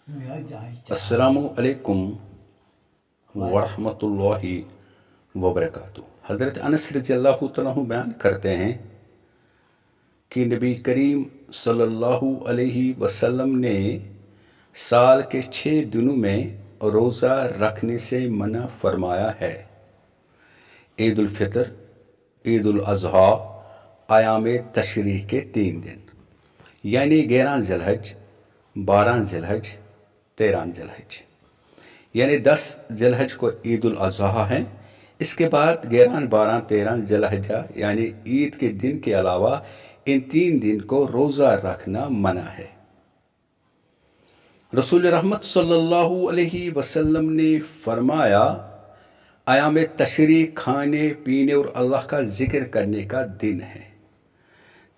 अस्सलामु अलैकुम वरहमतुल्लाहि वबरकातुहू। हज़रत अनस रज़ियल्लाहु तआला अन्हु बयान करते हैं कि नबी करीम सल्लल्लाहु अलैहि वसल्लम ने साल के 6 दिनों में रोज़ा रखने से मना फरमाया है। ईद उल फितर, ईद उल अज़हा, आयाम तशरीक़ के 3 दिन यानी 11 ज़िलहज, 12 ज़िलहज, 13 ज़िलहज, यानी 10 ज़िलहज को ईद उल अज़हा है। इसके बाद 11, 12, 13 ज़िलहजा यानी ईद के दिन के अलावा इन 3 दिन को रोज़ा रखना मना है। रसूल रहमत सल्लल्लाहु अलैहि वसल्लम ने फरमाया, आयाम तशरीक़ खाने पीने और अल्लाह का जिक्र करने का दिन है।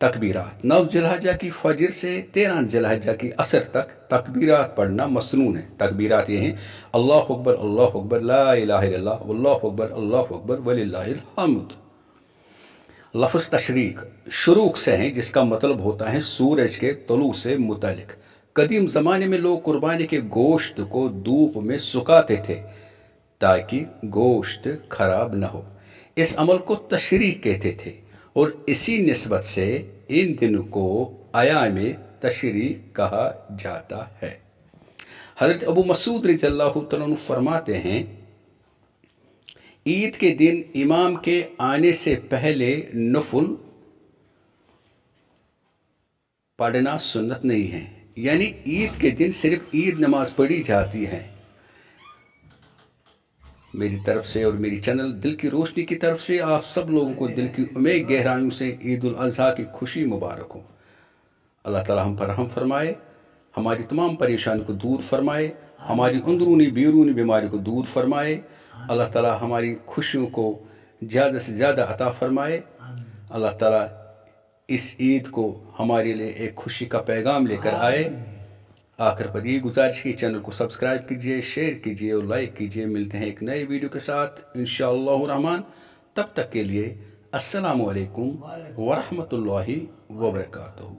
तकबीरात 9 ज़िलहजा की फजर से 13 ज़िलहजा की असर तक तकबीरात पढ़ना मसनून है। तकबीरात ये हैं, अल्लाहु अकबर, ला इलाहा इल्लल्लाह, वल्लाहु अकबर वलिल्लाहिल हम्द। लफ्ज़ तशरीक शुरूक से हैं, जिसका मतलब होता है सूरज के तलू से मुतालिक। कदीम ज़माने में लोग कुर्बानी के गोश्त को धूप में सुखाते थे ताकि गोश्त खराब न हो। इस अमल को तशरीक कहते थे और इसी निस्बत से इन दिनों को आयाम तशरीक कहा जाता है। हज़रत अबू मसूद रज़ियल्लाहु तआला अन्हु फरमाते हैं, ईद के दिन इमाम के आने से पहले नफल पढ़ना सुन्नत नहीं है, यानी ईद के दिन सिर्फ ईद नमाज पढ़ी जाती है। मेरी तरफ से और मेरी चैनल दिल की रोशनी की तरफ से आप सब लोगों को दिल की उम्मीद गहराइयों से ईद उल अज़हा की खुशी मुबारक हो। अल्लाह ताला हम पर रहम फरमाए, हमारी तमाम परेशानी को दूर फरमाए, हमारी अंदरूनी बैरूनी बीमारी को दूर फरमाए। अल्लाह ताला हमारी खुशियों को ज़्यादा से ज़्यादा अता फरमाए। अल्लाह ताला इस ईद को हमारे लिए एक खुशी का पैगाम लेकर आए। आखिर पर ये गुजारिश की, चैनल को सब्सक्राइब कीजिए, शेयर कीजिए और लाइक कीजिए। मिलते हैं एक नए वीडियो के साथ इंशाअल्लाह रहमान। तब तक के लिए अस्सलामु अलैकुम वरहमतुल्लाहि वबरकातुहू।